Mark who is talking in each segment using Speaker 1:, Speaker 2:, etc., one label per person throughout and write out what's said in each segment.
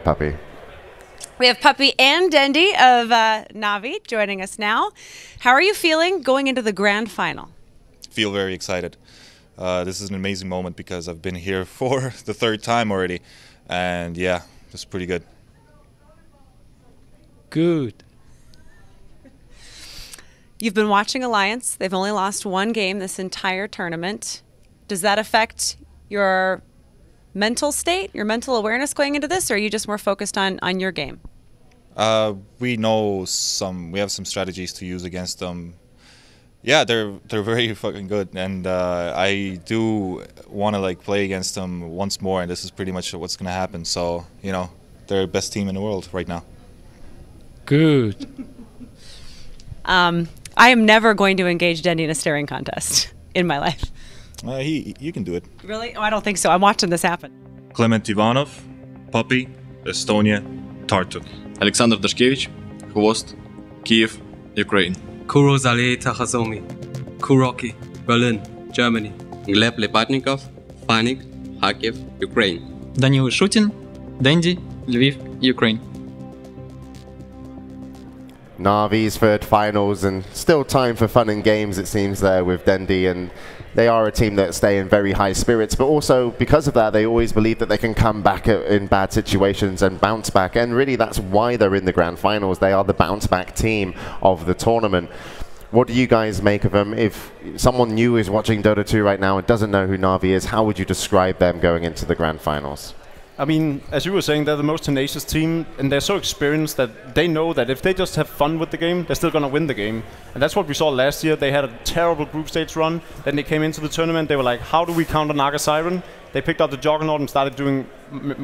Speaker 1: Puppy.
Speaker 2: We have Puppy and Dendy of Navi joining us now. How are you feeling going into the grand final?
Speaker 3: Feel very excited. This is an amazing moment because I've been here for the third time already, and yeah, it's pretty good.
Speaker 4: Good.
Speaker 2: You've been watching Alliance. They've only lost one game this entire tournament. Does that affect your mental state, your mental awareness going into this, or are you just more focused on your game?
Speaker 3: We have some strategies to use against them. Yeah, they're very fucking good, and I do want to play against them once more, and this is pretty much what's gonna happen. So they're the best team in the world right now.
Speaker 4: Good.
Speaker 2: I am never going to engage Dendy in a staring contest in my life.
Speaker 3: You can do it.
Speaker 2: Really? Oh, I don't think so. I'm watching this happen.
Speaker 3: Clement Ivanov, Puppy, Estonia, Tartu.
Speaker 5: Alexander Dashkevich, Khvost, Kiev, Ukraine.
Speaker 6: Kurozale Takhazomi, Kuroki, Berlin, Germany.
Speaker 5: Gleb Lepatnikov, Fanik, Kharkiv, Ukraine.
Speaker 7: Данил Шутин, Dendy, Lviv, Ukraine.
Speaker 1: Navi's third finals, and still time for fun and games, it seems, there with Dendy, and they are a team that stay in very high spirits, but also because of that they always believe that they can come back in bad situations and bounce back, and really that's why they're in the grand finals. They are the bounce back team of the tournament. What do you guys make of them? If someone new is watching Dota 2 right now and doesn't know who Navi is, how would you describe them going into the grand finals?
Speaker 8: I mean, as you were saying, they're the most tenacious team, and they're so experienced that they know that if they just have fun with the game, they're still going to win the game. And that's what we saw last year. They had a terrible group stage run. Then they came into the tournament. They were like, how do we counter Naga Siren? They picked up the Juggernaut and started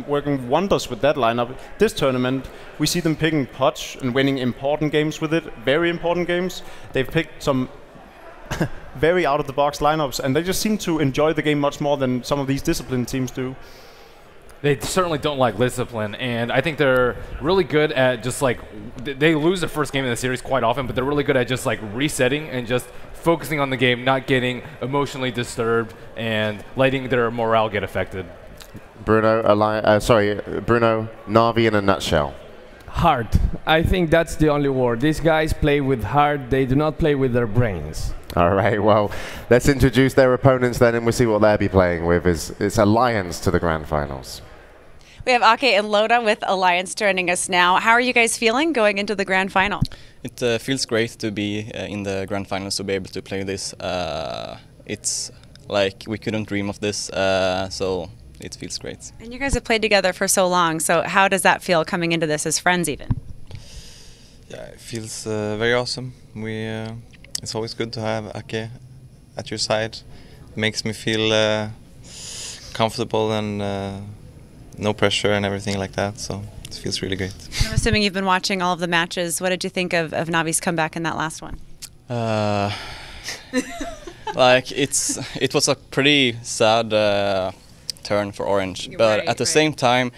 Speaker 8: working wonders with that lineup. This tournament, we see them picking Potch and winning important games with it, very important games. They've picked some very out-of-the-box lineups, and they just seem to enjoy the game much more than some of these disciplined teams do.
Speaker 9: They certainly don't like discipline, and I think they're really good at just they lose the first game in the series quite often, but they're really good at just resetting and just focusing on the game, not getting emotionally disturbed and letting their morale get affected.
Speaker 1: Bruno, Bruno, Navi in a nutshell.
Speaker 4: Heart. I think that's the only word. These guys play with heart. They do not play with their brains.
Speaker 1: All right, well, let's introduce their opponents then, and we'll see what they'll be playing with. It's Alliance to the grand finals.
Speaker 2: We have Ake and Loda with Alliance joining us now. How are you guys feeling going into the grand final?
Speaker 10: It feels great to be in the grand finals, to be able to play this. It's like we couldn't dream of this, so it feels great. And
Speaker 2: you guys have played together for so long, so how does that feel coming into this as friends even?
Speaker 11: Yeah, it feels very awesome. It's always good to have Ake at your side. It makes me feel comfortable and no pressure and everything like that, so it feels really great.
Speaker 2: I'm assuming you've been watching all of the matches. What did you think of Navi's comeback in that last one?
Speaker 10: It was a pretty sad turn for Orange, but at the same time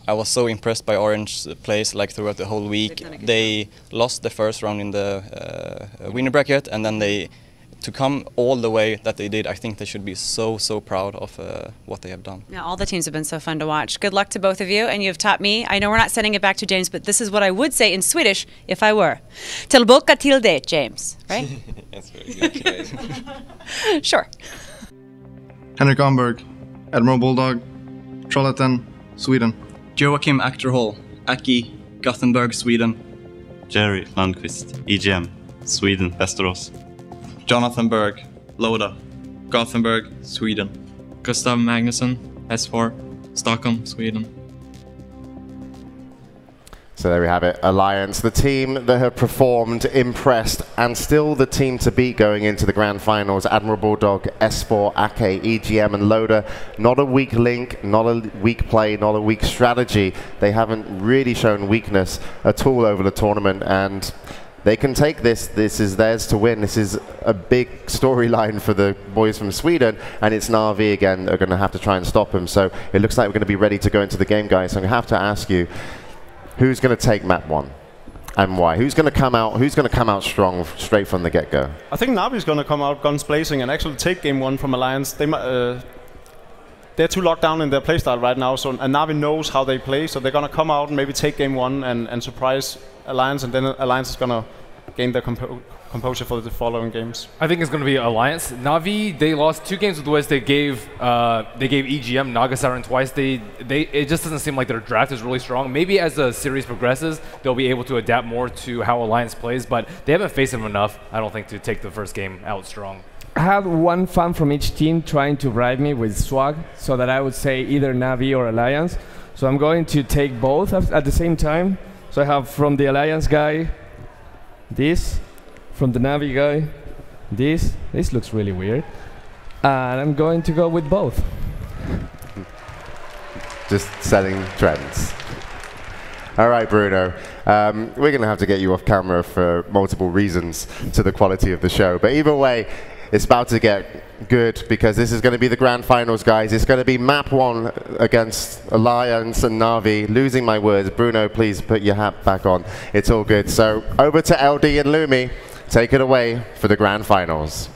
Speaker 10: I was so impressed by Orange's plays throughout the whole week. They lost the first round in the winner bracket, and then to come all the way that they did, I think they should be so proud of what they have done.
Speaker 2: Yeah, all the teams have been so fun to watch. Good luck to both of you, and you've taught me. I know we're not sending it back to James, but this is what I would say in Swedish if I were. Tillbaka till det, James, right?
Speaker 11: That's very good.
Speaker 2: Sure.
Speaker 12: Henrik Amberg, Admiral Bulldog, Trollhättan, Sweden.
Speaker 13: Joachim Achterhall, Aki, Gothenburg, Sweden.
Speaker 14: Jerry Lundqvist, EGM, Sweden, Västerås.
Speaker 15: Jonathan Berg, Loda, Gothenburg, Sweden.
Speaker 16: Gustav Magnusson, S4, Stockholm, Sweden.
Speaker 1: So there we have it, Alliance, the team that have performed, impressed, and still the team to beat going into the grand finals. Admiral Bulldog, S4, Ake, EGM, and Loda. Not a weak link, not a weak play, not a weak strategy. They haven't really shown weakness at all over the tournament, and they can take this. This is theirs to win. This is a big storyline for the boys from Sweden, and it's Navi again are going to have to try and stop them. So it looks like we're going to be ready to go into the game, guys. So I'm going to have to ask you, who's going to take map 1 and why? Who's going to come out strong straight from the get-go?
Speaker 8: I think Navi's going to come out guns blazing and actually take game 1 from Alliance. they're too locked down in their playstyle right now. So and Na'Vi knows how they play, so they're gonna come out and maybe take game 1 and surprise Alliance, and then Alliance is gonna gain their composure for the following games.
Speaker 9: I think it's going to be Alliance. Na'Vi, they lost 2 games with Wiz. They gave EGM Naga Siren twice. It just doesn't seem like their draft is really strong. Maybe as the series progresses, they'll be able to adapt more to how Alliance plays, but they haven't faced them enough, I don't think, to take the first game out strong.
Speaker 4: I had one fan from each team trying to bribe me with swag, so that I would say either Na'Vi or Alliance. So I'm going to take both at the same time. So I have from the Alliance guy this, from the Na'Vi guy this. This looks really weird. And I'm going to go with both.
Speaker 1: Just setting trends. All right, Bruno. We're going to have to get you off camera for multiple reasons to the quality of the show. But either way, it's about to get good because this is going to be the grand finals, guys. It's going to be map 1 against Alliance and Na'Vi. Losing my words. Bruno, please put your hat back on. It's all good. So over to LD and Lumi. Take it away for the grand finals.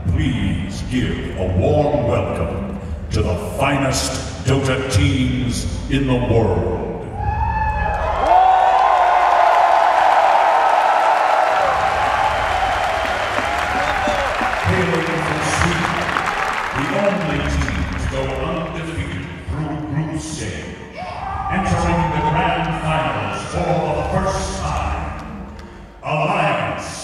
Speaker 17: Please give a warm welcome to the finest Dota teams in the world. Hailing from Sweden, the only team to go undefeated through group stage, entering the grand finals for the first time, Alliance.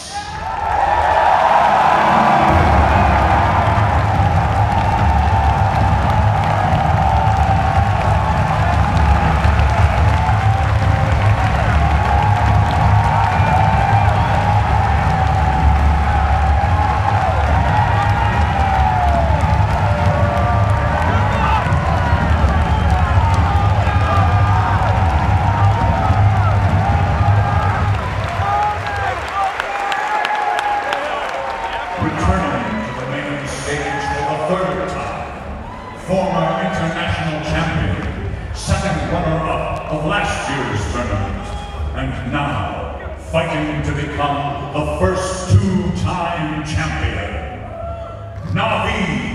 Speaker 17: Na'Vi.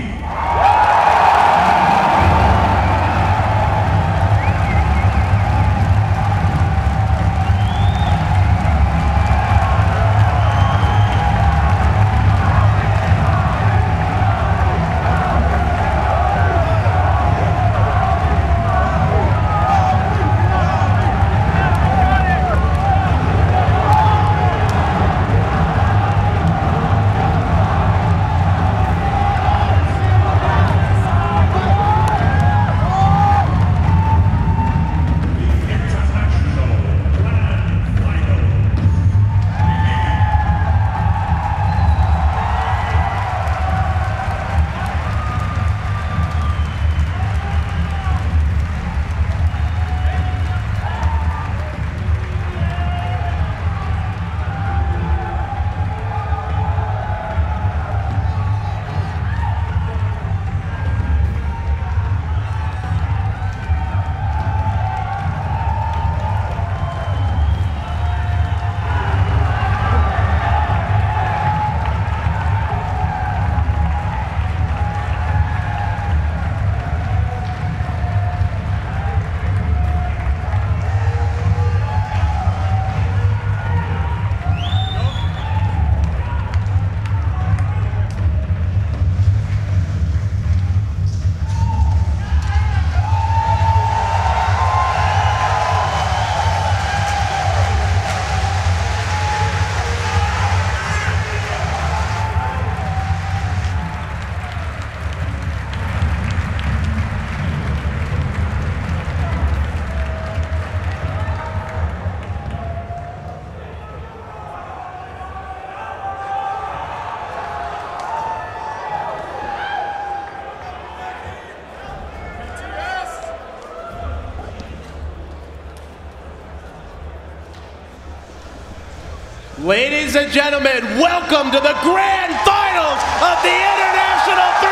Speaker 18: Ladies and gentlemen, welcome to the grand finals of the International 3.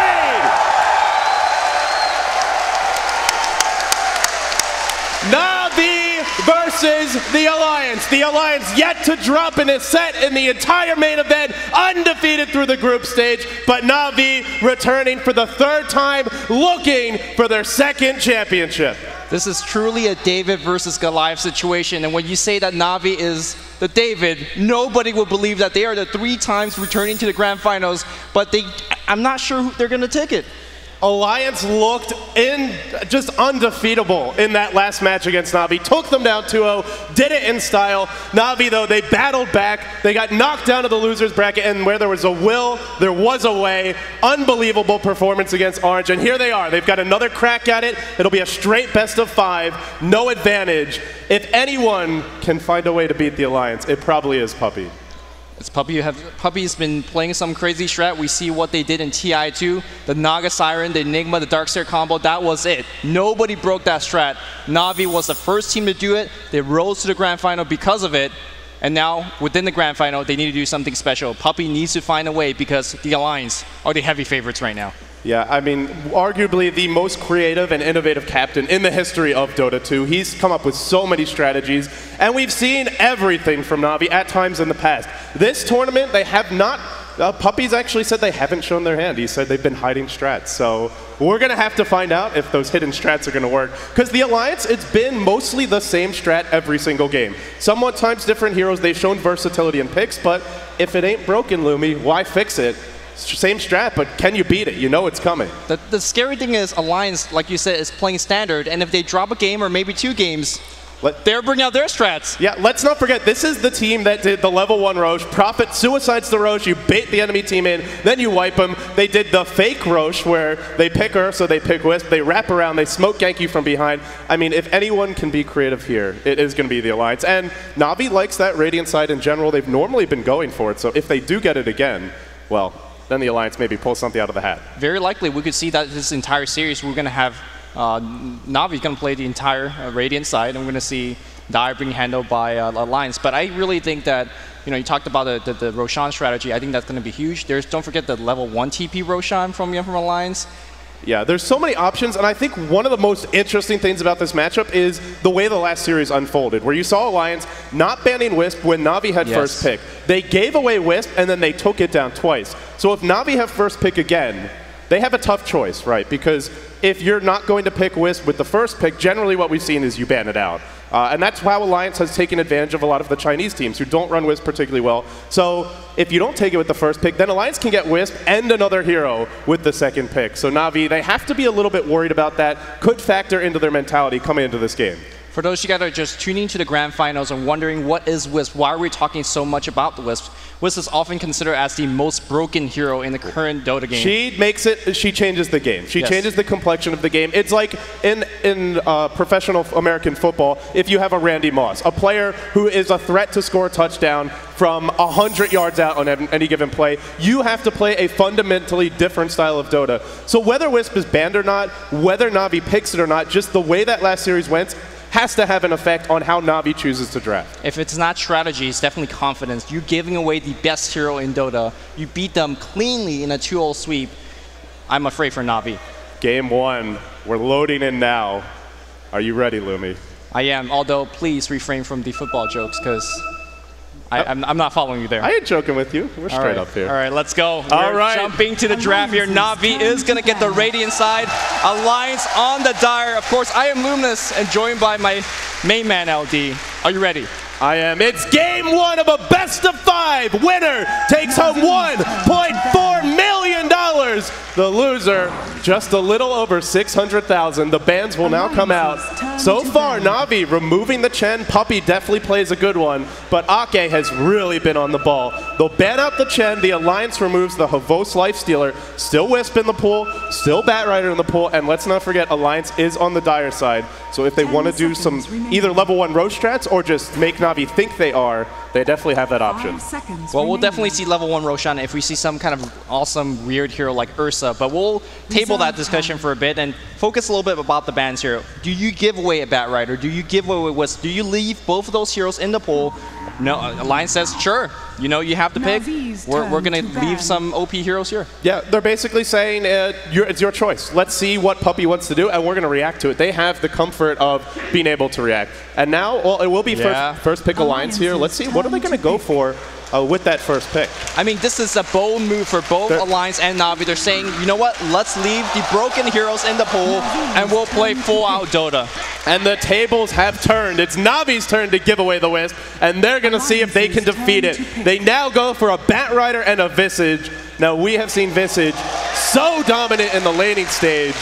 Speaker 18: Na'Vi versus the Alliance. The Alliance yet to drop in a set in the entire main event, undefeated through the group stage, but Na'Vi returning for the third time, looking for their second championship.
Speaker 19: This is truly a David versus Goliath situation, and when you say that Na'Vi is the David, nobody will believe that they are the 3 times returning to the grand finals, but I'm not sure who they're going to take it.
Speaker 18: Alliance looked just undefeatable in that last match against Na'Vi. Took them down 2-0, did it in style. Na'Vi, though, they battled back. They got knocked down to the loser's bracket, and where there was a will, there was a way. Unbelievable performance against Orange, and here they are. They've got another crack at it. It'll be a straight best of 5, no advantage. If anyone can find a way to beat the Alliance, it probably is Puppy.
Speaker 19: It's Puppy's been playing some crazy strat. We see what they did in TI2, the Naga Siren, the Enigma, the Darkseer combo. That was it. Nobody broke that strat. Na'Vi was the first team to do it. They rose to the grand final because of it. And now, within the grand final, they need to do something special. Puppy needs to find a way because the Alliance are the heavy favorites right now.
Speaker 18: Yeah, I mean, arguably the most creative and innovative captain in the history of Dota 2. He's come up with so many strategies, and we've seen everything from Na'Vi at times in the past. This tournament, they have not, Puppy's actually said they haven't shown their hand. He said they've been hiding strats, so we're going to have to find out if those hidden strats are going to work. Because the Alliance, it's been mostly the same strat every single game. Sometimes different heroes, they've shown versatility in picks, but if it ain't broken, Lumi, why fix it? Same strat, but can you beat it? You know it's coming.
Speaker 19: The scary thing is Alliance, like you said, is playing standard, and if they drop a game or maybe 2 games, they're bringing out their strats.
Speaker 18: Yeah, let's not forget, this is the team that did the level 1 Roche. Prophet suicides the Roche, you bait the enemy team in, then you wipe them. They did the fake Roche where they pick her, so they pick Wisp, they wrap around, they smoke gank you from behind. I mean, if anyone can be creative here, it is going to be the Alliance. And Na'Vi likes that Radiant side in general. They've normally been going for it, so if they do get it again, well, then the Alliance maybe pulls something out of the hat.
Speaker 19: Very likely, we could see that this entire series, we're going to have Na'Vi's going to play the entire Radiant side, and we're going to see Dire being handled by Alliance. But I really think that, you talked about the Roshan strategy. I think that's going to be huge. Don't forget the level 1 TP Roshan from Alliance.
Speaker 18: Yeah, there's so many options, and I think one of the most interesting things about this matchup is the way the last series unfolded, where you saw Alliance not banning Wisp when Na'Vi had first pick. They gave away Wisp, and then they took it down twice. So if Na'Vi have first pick again, they have a tough choice, right? Because if you're not going to pick Wisp with the first pick, generally what we've seen is you ban it out. And that's how Alliance has taken advantage of a lot of the Chinese teams who don't run Wisp particularly well. So if you don't take it with the first pick, then Alliance can get Wisp and another hero with the second pick. So Na'Vi, they have to be a little bit worried about that. Could factor into their mentality coming into this game.
Speaker 19: For those you guys that are just tuning to the Grand Finals and wondering what is Wisp, why are we talking so much about the Wisp? Wisp is often considered as the most broken hero in the current Dota game.
Speaker 18: She makes it, she changes the game. She changes the complexion of the game. It's like in professional American football, if you have a Randy Moss, a player who is a threat to score a touchdown from 100 yards out on any given play, you have to play a fundamentally different style of Dota. So whether Wisp is banned or not, whether Na'Vi picks it or not, just the way that last series went, has to have an effect on how Na'Vi chooses to draft.
Speaker 19: If it's not strategy, it's definitely confidence. You're giving away the best hero in Dota. You beat them cleanly in a 2-0 sweep. I'm afraid for Na'Vi.
Speaker 18: Game 1. We're loading in now. Are you ready, Lumi?
Speaker 19: I am, although please refrain from the football jokes, because I'm not following you there.
Speaker 18: I ain't joking with you. We're straight up here.
Speaker 19: All right, let's go. We're jumping to the draft here. Na'Vi is going to get the Radiant side. Alliance on the Dire. Of course, I am Luminous and joined by my main man, LD. Are you ready?
Speaker 18: I am. It's game 1 of a best of 5. Winner takes home $1.4 million. The loser, just a little over 600,000. The bans will now come out. So far, Na'Vi removing the Chen. Puppey definitely plays a good one, but Ake has really been on the ball. They'll ban out the Chen. The Alliance removes the Havos Lifestealer. Still Wisp in the pool, still Batrider in the pool, and let's not forget Alliance is on the Dire side. So if they want to do some either level 1 roast strats or just make Na'Vi think they are, they definitely have that option.
Speaker 19: Well, we'll definitely see level 1 Roshan if we see some kind of awesome weird hero like Ursa, but we'll table that discussion for a bit and focus a little bit about the bans here. Do you give away a Batrider? Do you give away Wisp? Do you leave both of those heroes in the pool? No, Alliance says, sure, you know, you have to pick. We're going to leave some OP heroes here.
Speaker 18: Yeah, they're basically saying it's your choice. Let's see what Puppey wants to do, and we're going to react to it. They have the comfort of being able to react. And now, well, it will be first pick Alliance here. Let's see, what are they going to go for with that first pick?
Speaker 19: I mean, this is a bold move for both Alliance and Na'Vi. They're saying, you know what, let's leave the broken heroes in the pool, and we'll play full-out Dota.
Speaker 18: And the tables have turned. It's Na'Vi's turn to give away the Wisp, and they're going to see if they can defeat it. They now go for a Batrider and a Visage. Now, we have seen Visage so dominant in the laning stage.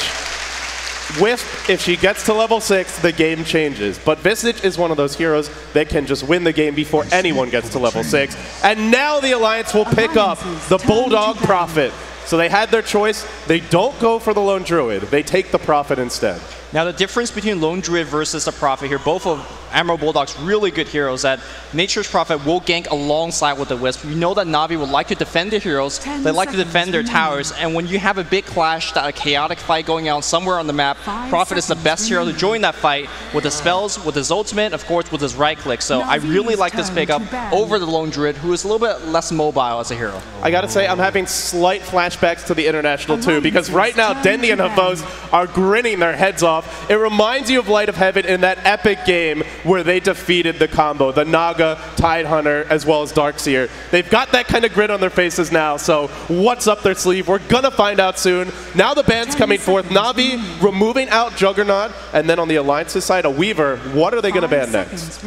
Speaker 18: Wisp, if she gets to level 6, the game changes. But Visage is one of those heroes that can just win the game before anyone gets to level 6. And now the Alliance will pick up the Bulldog Prophet. So they had their choice. They don't go for the Lone Druid. They take the Prophet instead.
Speaker 19: Now the difference between Lone Druid versus the Prophet here, both of Admiral Bulldog's really good heroes, that Nature's Prophet will gank alongside with the Wisp. We know that Na'Vi would like to defend their heroes, they like to defend their towers, and when you have a big clash, a chaotic fight going on somewhere on the map, Prophet is the best hero to join that fight with the spells, with his ultimate, of course with his right click. So I really like this pickup over the Lone Druid, who is a little bit less mobile as a hero.
Speaker 18: I gotta say, I'm having slight flashbacks to the International too, because right now Dendi and Havos are grinning their heads off. It reminds you of Light of Heaven in that epic game where they defeated the combo, the Naga, Tidehunter, as well as Darkseer. They've got that kind of grin on their faces now, so what's up their sleeve? We're gonna find out soon. Now the ban's coming forth. Na'Vi removing out Juggernaut, and then on the Alliance's side, a Weaver. What are they gonna ban next?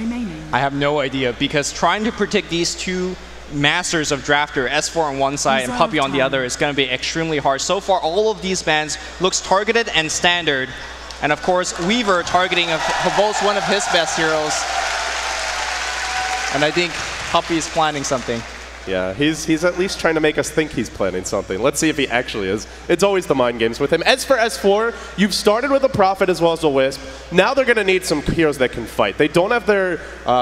Speaker 19: I have no idea, because trying to predict these two masters of Drafter, S4 on one side and Puppey on the other, is going to be extremely hard. So far, all of these bans looks targeted and standard. And of course, Weaver targeting Havos, one of his best heroes. And I think Puppey is planning something.
Speaker 18: Yeah, he's at least trying to make us think he's planning something. Let's see if he actually is. It's always the mind games with him. As for S4, you've started with a Prophet as well as a Wisp. Now they're going to need some heroes that can fight. They don't have their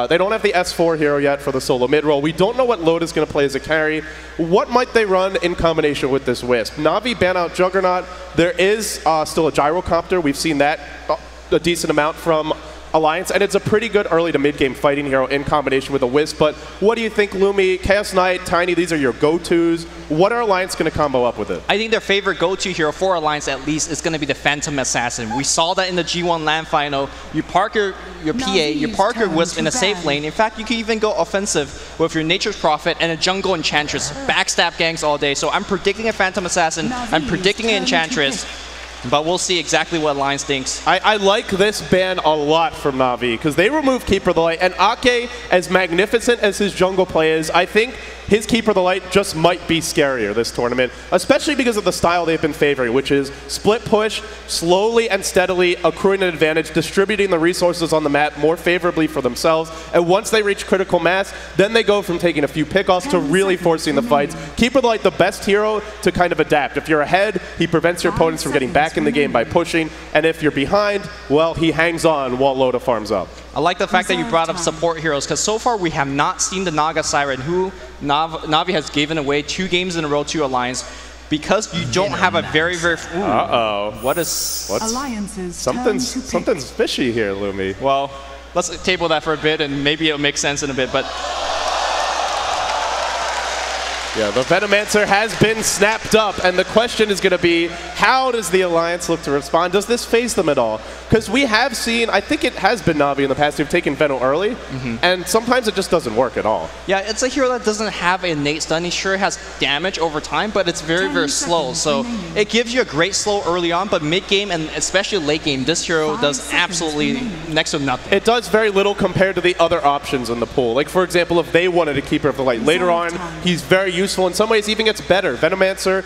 Speaker 18: they don't have the S4 hero yet for the solo mid role. We don't know what Load is going to play as a carry. What might they run in combination with this Wisp? Na'Vi ban out Juggernaut. There is still a Gyrocopter. We've seen that a decent amount from Alliance, and it's a pretty good early to mid-game fighting hero in combination with a Wisp. But what do you think, Lumi, Chaos Knight, Tiny, these are your go-tos. What are Alliance going to combo up with it?
Speaker 19: I think their favorite go-to hero for Alliance, at least, is going to be the Phantom Assassin. We saw that in the G1 LAN final. You park your PA, you park your Wisp in a safe lane. In fact, you can even go offensive with your Nature's Prophet and a Jungle Enchantress. Backstab ganks all day. So I'm predicting a Phantom Assassin. I'm predicting an Enchantress. But we'll see exactly what Alliance thinks.
Speaker 18: I like this ban a lot from Na'Vi, because they remove Keeper of the Light, and Ake, as magnificent as his jungle play is, I think his Keeper of the Light just might be scarier this tournament, especially because of the style they've been favoring, which is split push, slowly and steadily accruing an advantage, distributing the resources on the map more favorably for themselves, and once they reach critical mass, then they go from taking a few pickoffs to really forcing the fights. Keeper of the Light, the best hero to kind of adapt. If you're ahead, he prevents your opponents from getting back in the game by pushing, and if you're behind, well, he hangs on while Loda farms up.
Speaker 19: I like the fact that you brought up support heroes, because so far we have not seen the Naga Siren, who Na'Vi has given away 2 games in a row to Alliance, because you don't have a very, very...
Speaker 18: Uh-oh.
Speaker 19: What's
Speaker 18: something's fishy here, Lumi.
Speaker 19: Well, let's table that for a bit, and maybe it'll make sense in a bit, but...
Speaker 18: Yeah, the Venomancer has been snapped up, and the question is going to be, how does the Alliance look to respond? Does this phase them at all? Because we have seen, I think it has been Na'Vi in the past who've taken Veno early, and sometimes it just doesn't work at all.
Speaker 19: Yeah, it's a hero that doesn't have innate stun. He sure has damage over time, but it's very, very slow. So it gives you a great slow early on, but mid-game and especially late game, this hero does absolutely next to nothing.
Speaker 18: It does very little compared to the other options in the pool. Like, for example, if they wanted a Keeper of the Light later on, he's very useful. In some ways, even gets better. Venomancer,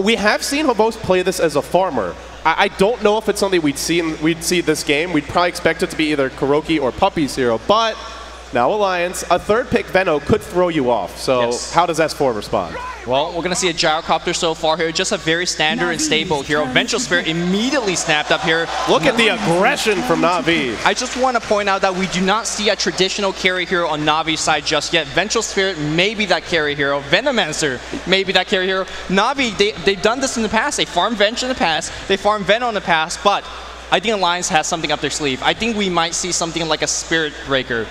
Speaker 18: we have seen Hobos play this as a farmer. I don't know if it's something we'd see this game. We'd probably expect it to be either Kuroki or Puppy's hero, but now Alliance, a third pick Veno could throw you off. So how does S4 respond?
Speaker 19: Well, we're going to see a Gyrocopter so far here, just a very standard and stable hero. Vengeful Spirit immediately snapped up here.
Speaker 18: Look at the aggression from Na'Vi.
Speaker 19: I just want to point out that we do not see a traditional carry hero on Na'Vi's side just yet. Vengeful Spirit may be that carry hero. Venomancer may be that carry hero. Na'Vi, they've done this in the past. They farmed Venge in the past. They farmed Veno in the past, but I think Alliance has something up their sleeve. I think we might see something like a Spirit Breaker.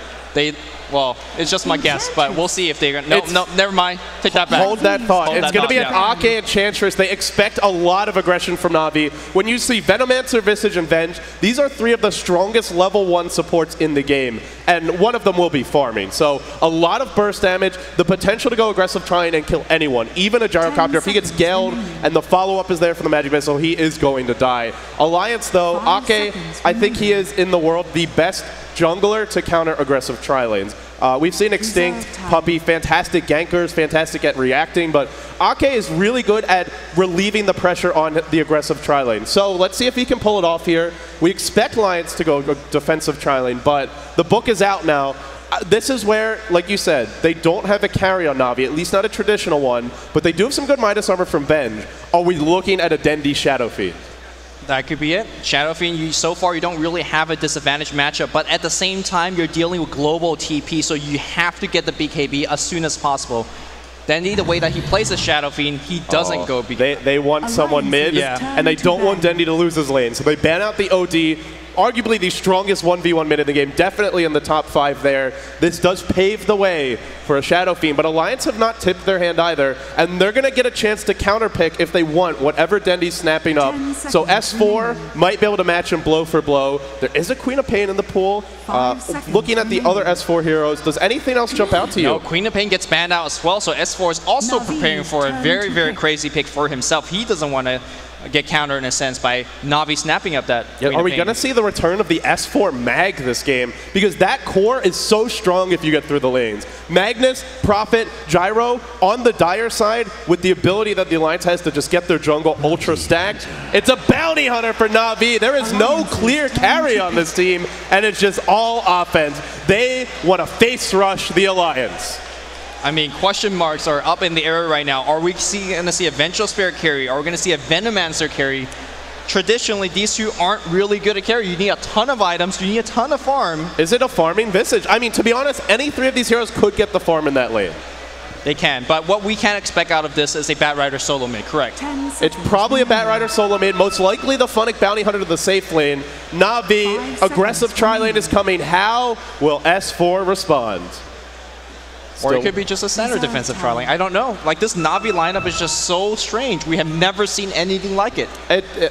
Speaker 19: Well, it's just my guess, but we'll see if they're going to... No, never mind. Take that back.
Speaker 18: Hold that thought. It's going to be an Ake Enchantress. They expect a lot of aggression from Na'Vi. When you see Venomancer, Visage, and Venge, these are 3 of the strongest level 1 supports in the game, and one of them will be farming. So a lot of burst damage, the potential to go aggressive trying and kill anyone, even a Gyrocopter. If he gets Galed and the follow-up is there for the Magic Missile, he is going to die. Alliance, though, Ake, I think he is, in the world, the best jungler to counter aggressive tri-lanes. We've seen Extinct, Puppy, fantastic gankers, fantastic at reacting, but Ake is really good at relieving the pressure on the aggressive tri-lane. So let's see if he can pull it off here. We expect Alliance to go defensive tri-lane, but the book is out now. This is where, like you said, they don't have a carry on Na'Vi, at least not a traditional one, but they do have some good Midas armor from Venge. Are we looking at a Dendi Shadow Fiend?
Speaker 19: That could be it. Shadow Fiend, so far you don't really have a disadvantaged matchup, but at the same time you're dealing with global TP, so you have to get the BKB as soon as possible. Dendi, the way that he plays the Shadow Fiend, he doesn't go BKB.
Speaker 18: They want someone mid, and they don't want Dendi to lose his lane, so they ban out the OD. Arguably the strongest 1v1 mid in the game, definitely in the top 5 there. This does pave the way for a Shadow Fiend, but Alliance have not tipped their hand either, and they're going to get a chance to counterpick if they want whatever Dendi's snapping up. So S4 might be able to match him blow for blow. There is a Queen of Pain in the pool. Looking at the other S4 heroes, does anything else jump out to you?
Speaker 19: No, Queen of Pain gets banned out as well, so S4 is also preparing for a very, very crazy pick for himself. He doesn't want to get countered in a sense by Na'Vi snapping up that.
Speaker 18: Are we going to see the return of the S4 Mag this game? Because that core is so strong if you get through the lanes. Magnus, Prophet, Gyro on the Dire side with the ability that the Alliance has to just get their jungle ultra stacked. It's a bounty hunter for Na'Vi. There is no clear carry on this team, and it's just all offense. They want to face rush the Alliance.
Speaker 19: I mean, question marks are up in the air right now. Are we going to see a Vengeful Spirit carry? Are we going to see a Venomancer carry? Traditionally, these two aren't really good at carry. You need a ton of items. You need a ton of farm.
Speaker 18: Is it a farming Visage? I mean, to be honest, any 3 of these heroes could get the farm in that lane.
Speaker 19: They can. But what we can expect out of this is a Batrider solo mid, correct?
Speaker 18: It's probably a Batrider solo mid, most likely the Funnick Bounty Hunter to the safe lane. Na'Vi, aggressive tri-lane is coming. How will S4 respond?
Speaker 19: Or it could be just a standard defensive tri-lane. I don't know. Like, this Na'Vi lineup is just so strange. We have never seen anything like it.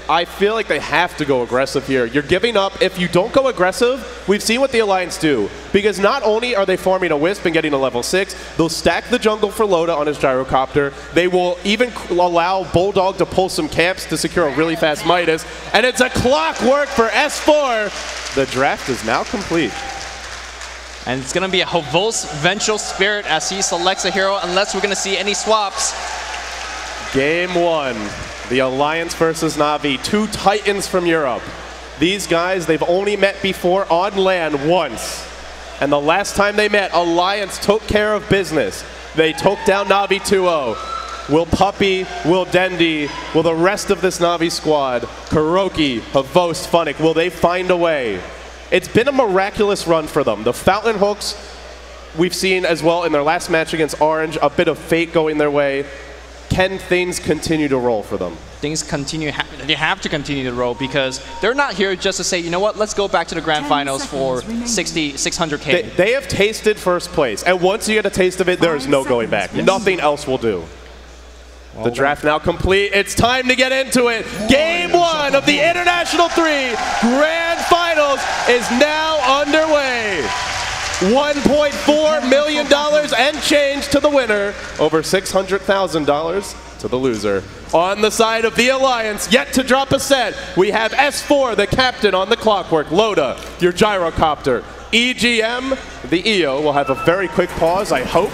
Speaker 18: I feel like they have to go aggressive here. You're giving up. If you don't go aggressive, we've seen what the Alliance do. Because not only are they farming a Wisp and getting a level 6, they'll stack the jungle for Loda on his Gyrocopter. They will even allow Bulldog to pull some camps to secure a really fast Midas. And it's a clockwork for S4. The draft is now complete.
Speaker 19: And it's going to be a Havos Vengeful Spirit as he selects a hero, unless we're going to see any swaps.
Speaker 18: Game 1, the Alliance versus Na'Vi, two titans from Europe. These guys, they've only met before on LAN once. And the last time they met, Alliance took care of business. They took down Na'Vi 2-0. Will Puppey, will Dendi, will the rest of this Na'Vi squad, Kuroki, Havos, Funnick, will they find a way? It's been a miraculous run for them. The Fountain Hooks we've seen as well in their last match against Orange, a bit of fate going their way. Can things continue to roll for them?
Speaker 19: Things continue, they have to continue to roll because they're not here just to say, you know what, let's go back to the grand finals for 600K.
Speaker 18: They have tasted first place, and once you get a taste of it, there is no going back. Nothing else will do. The draft now complete. It's time to get into it. Game 1 of the International 3 Grand Finals is now underway. $1.4 million and change to the winner, over $600,000 to the loser. On the side of the Alliance, yet to drop a set, we have S4, the captain on the clockwork, Loda, your Gyrocopter. EGM, the EO, will have a very quick pause, I hope.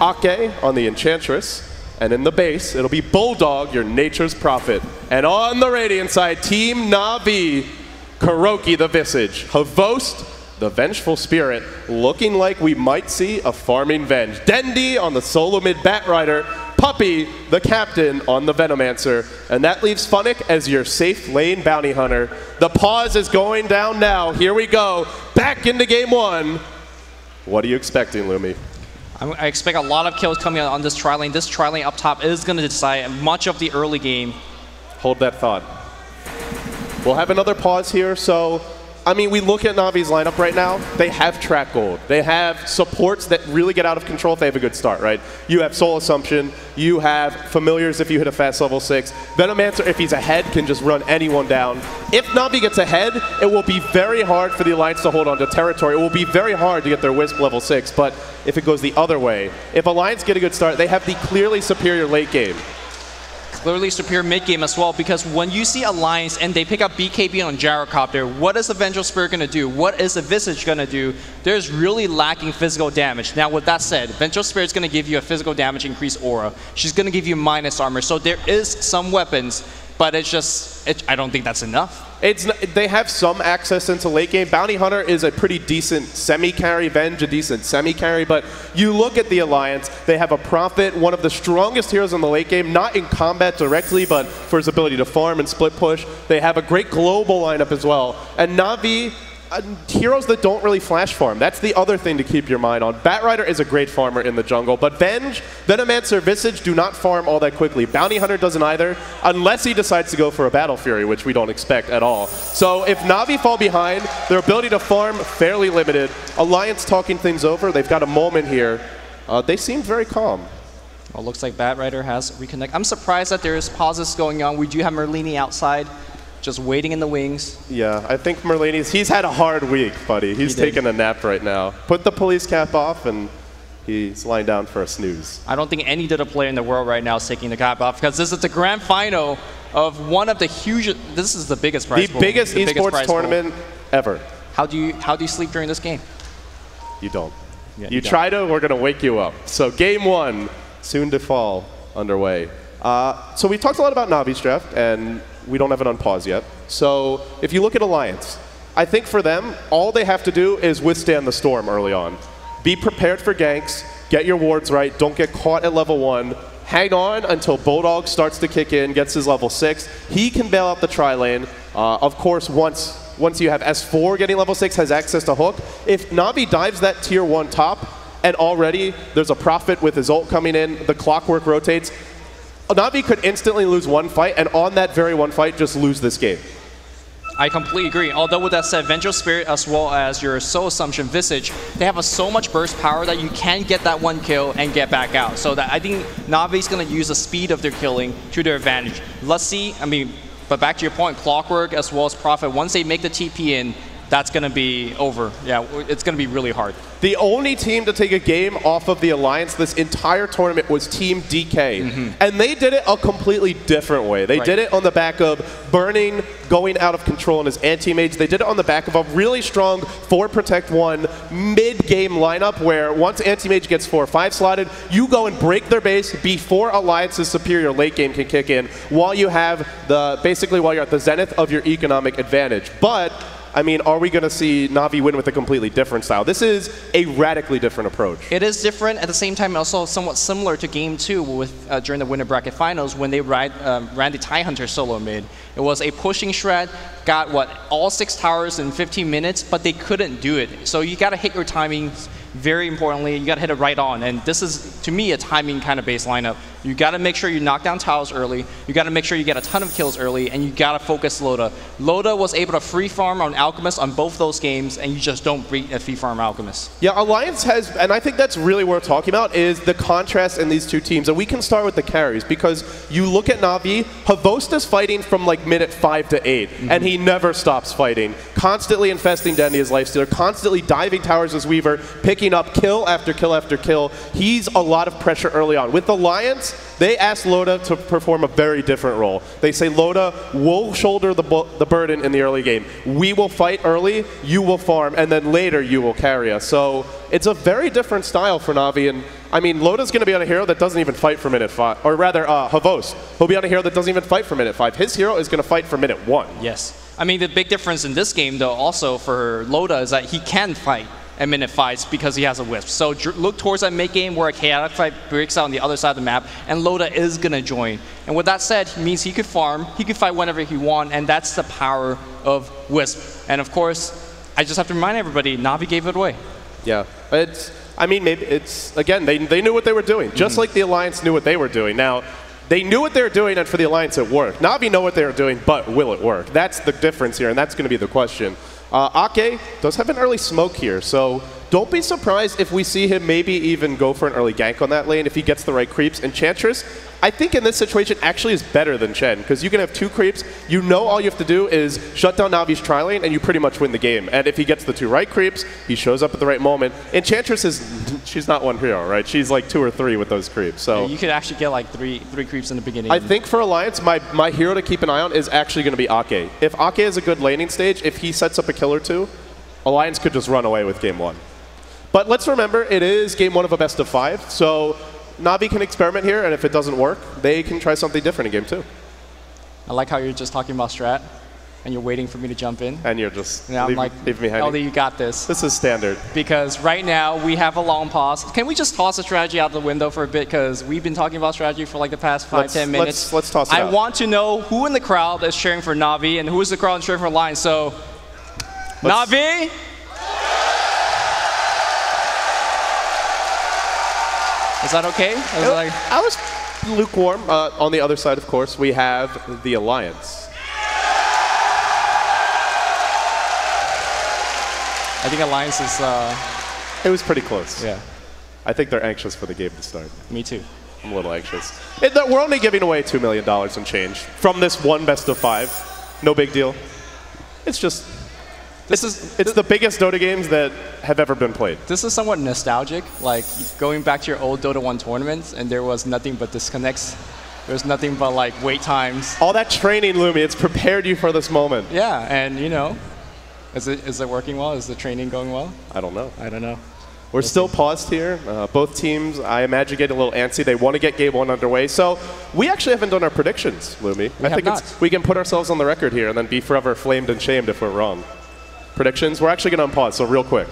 Speaker 18: Ake on the Enchantress. And in the base, it'll be Bulldog, your nature's prophet. And on the Radiant side, Team Na'Vi, Kuroki the Visage, Havost, the Vengeful Spirit, looking like we might see a farming Venge. Dendi on the solo mid Batrider, Puppey, the captain on the Venomancer. And that leaves Funnick as your safe lane bounty hunter. The pause is going down now. Here we go. Back into game 1. What are you expecting, Lumi?
Speaker 19: I expect a lot of kills coming on this tri-lane. This tri-lane up top is going to decide much of the early game.
Speaker 18: Hold that thought. We'll have another pause here. So, I mean, we look at Na'Vi's lineup right now. They have track gold. They have supports that really get out of control if they have a good start, right? You have Soul Assumption. You have Familiars if you hit a fast level 6. Venomancer, if he's ahead, can just run anyone down. If Na'Vi gets ahead, it will be very hard for the Alliance to hold on to territory. It will be very hard to get their Wisp level 6, but if it goes the other way, if Alliance get a good start, they have the clearly superior late game.
Speaker 19: Clearly superior mid game as well, because when you see Alliance and they pick up BKB on Gyrocopter, what is the Vengeful Spirit going to do? What is the Visage going to do? There's really lacking physical damage. Now with that said, Vengeful Spirit is going to give you a physical damage increase aura. She's going to give you minus armor, so there is some weapons, but it's just, I don't think that's enough.
Speaker 18: They have some access into late game. Bounty Hunter is a pretty decent semi-carry, Venge a decent semi-carry, but you look at the Alliance, they have a Prophet, one of the strongest heroes in the late game, not in combat directly, but for his ability to farm and split push. They have a great global lineup as well. And Na'Vi, heroes that don't really flash farm. That's the other thing to keep your mind on. Batrider is a great farmer in the jungle, but Venge, Venomancer, Visage do not farm all that quickly. Bounty Hunter doesn't either, unless he decides to go for a Battle Fury, which we don't expect at all. So if Na'Vi fall behind, their ability to farm fairly limited. Alliance talking things over. They've got a moment here. They seem very calm.
Speaker 19: Well, looks like Batrider has reconnect. I'm surprised that there's pauses going on. We do have Merlini outside, just waiting in the wings.
Speaker 18: Yeah, I think he's had a hard week, buddy. He's taking a nap right now. Put the police cap off, and he's lying down for a snooze.
Speaker 19: I don't think any Dota player in the world right now is taking the cap off, because this is the grand final of one of the huge, this is the biggest prize pool.
Speaker 18: The biggest esports tournament ever.
Speaker 19: How do you sleep during this game?
Speaker 18: You don't.
Speaker 19: Yeah,
Speaker 18: you try to, we're going to wake you up. So game 1, soon to fall, underway. So we talked a lot about Na'Vi's draft, and we don't have it on pause yet. So if you look at Alliance, I think for them, all they have to do is withstand the storm early on. Be prepared for ganks, get your wards right, don't get caught at level 1, hang on until Bulldog starts to kick in, gets his level 6. He can bail out the tri-lane. Of course, once you have S4 getting level 6, has access to hook. If Na'Vi dives that tier 1 top, and already there's a Prophet with his ult coming in, the clockwork rotates. Na'Vi could instantly lose one fight, and on that very one fight, just lose this game.
Speaker 19: I completely agree. Although with that said, Vengeful Spirit as well as your Soul Assumption Visage, they have so much burst power that you can get that one kill and get back out. So that I think Na'Vi's going to use the speed of their killing to their advantage. Let's see, I mean, but back to your point, Clockwork as well as Prophet, once they make the TP in, that's going to be over. Yeah, it's going to be really hard.
Speaker 18: The only team to take a game off of the Alliance this entire tournament was Team DK. And they did it a completely different way. They did it on the back of Burning going out of control in his anti-mage. They did it on the back of a really strong 4 Protect 1 mid-game lineup where once anti-mage gets 4 or 5 slotted, you go and break their base before Alliance's superior late game can kick in while you have basically while you're at the zenith of your economic advantage. But I mean, are we going to see Na'Vi win with a completely different style? This is a radically different approach.
Speaker 19: It is different. At the same time, also somewhat similar to Game 2 with, during the winner bracket finals when they ran the TIE Hunter solo mid. It was a pushing shred, got, all 6 towers in 15 minutes, but they couldn't do it. So you got to hit your timing. Very importantly, you got to hit it right on. And this is, to me, a timing kind of based lineup. You got to make sure you knock down towers early. You got to make sure you get a ton of kills early, and you got to focus Loda. Loda was able to free farm on Alchemist on both those games, and you just don't beat a free farm Alchemist.
Speaker 18: Yeah, Alliance has, and I think that's really worth talking about, is the contrast in these two teams. And we can start with the carries, because you look at Na'Vi, Havosta's fighting from like minute 5 to 8, and he never stops fighting. Constantly infesting Dendy as Lifestealer, constantly diving towers as Weaver, picking up kill after kill after kill. He's a lot of pressure early on. With Alliance, they asked Loda to perform a very different role. They say, Loda, we'll shoulder the burden in the early game. We will fight early, you will farm, and then later you will carry us. So it's a very different style for Na'Vi. And I mean, Loda's going to be on a hero that doesn't even fight for minute 5. Or rather, Havost. He'll be on a hero that doesn't even fight for minute 5. His hero is going to fight for minute 1.
Speaker 19: Yes. I mean, the big difference in this game, though, also for Loda is that he can fight at minute 5 because he has a Wisp. So look towards that mid game where a chaotic fight breaks out on the other side of the map, and Loda is going to join. And with that said, it means he could farm, he could fight whenever he wants, and that's the power of Wisp. And of course, I just have to remind everybody, Na'Vi gave it away.
Speaker 18: Yeah, I mean, maybe it's, again, they knew what they were doing, just like the Alliance knew what they were doing. Now, they knew what they were doing, and for the Alliance it worked. Na'Vi know what they were doing, but will it work? That's the difference here, and that's going to be the question. Ake does have an early smoke here, so don't be surprised if we see him maybe even go for an early gank on that lane if he gets the right creeps. Enchantress, I think in this situation actually is better than Chen, because you can have 2 creeps. You know all you have to do is shut down Na'Vi's tri-lane, and you pretty much win the game. And if he gets the 2 right creeps, he shows up at the right moment. Enchantress she's not one hero, right? She's like 2 or 3 with those creeps. So
Speaker 19: yeah, you could actually get like three creeps in the beginning.
Speaker 18: I think for Alliance, my hero to keep an eye on is actually going to be Ake. If Ake is a good laning stage, if he sets up a kill or 2, Alliance could just run away with game 1. But let's remember, it is game 1 of a best of 5, so Na'Vi can experiment here, and if it doesn't work, they can try something different in game 2.
Speaker 19: I like how you're just talking about strat, and you're waiting for me to jump in.
Speaker 18: And you're just
Speaker 19: leave
Speaker 18: me hanging.
Speaker 19: LD, you got this.
Speaker 18: This is standard.
Speaker 19: Because right now, we have a long pause. Can we just toss the strategy out the window for a bit? Because we've been talking about strategy for like the past 5-10 minutes.
Speaker 18: Let's toss it out.
Speaker 19: I want to know who in the crowd is cheering for Na'Vi, and who is the crowd cheering for Alliance. So, Na'Vi? Is that okay?
Speaker 18: I was lukewarm. On the other side, of course, we have the Alliance.
Speaker 19: I think Alliance is...
Speaker 18: It was pretty close.
Speaker 19: Yeah.
Speaker 18: I think they're anxious for the game to start.
Speaker 19: Me too.
Speaker 18: I'm a little anxious. We're only giving away $2 million in change from this one best of 5. No big deal. It's just... It's the biggest Dota games that have ever been played.
Speaker 19: This is somewhat nostalgic, like going back to your old Dota 1 tournaments, and there was nothing but disconnects. There's nothing but like wait times.
Speaker 18: All that training, Lumi, it's prepared you for this moment.
Speaker 19: Yeah, and you know, is it working well? Is the training going well?
Speaker 18: I don't know.
Speaker 19: I don't know.
Speaker 18: We're still paused here. Both teams, I imagine, getting a little antsy. They want to get game 1 underway. So we actually haven't done our predictions, Lumi. I think we can put ourselves on the record here and then be forever flamed and shamed if we're wrong. Predictions? We're actually going to unpause, so real quick.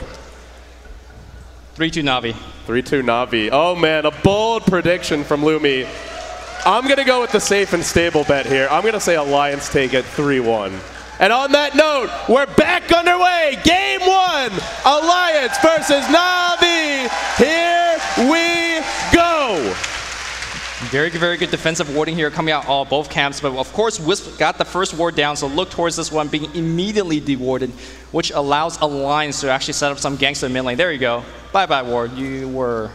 Speaker 19: 3-2 Na'Vi.
Speaker 18: 3-2 Na'Vi. Oh, man, a bold prediction from Lumi. I'm going to go with the safe and stable bet here. I'm going to say Alliance take it 3-1. And on that note, we're back underway. Game 1, Alliance versus Na'Vi here
Speaker 19: Very, very good defensive warding here coming out all both camps. But of course, Wisp got the first ward down, so look towards this one being immediately dewarded, which allows Alliance to actually set up some ganks in the mid lane. There you go. Bye-bye, ward. You were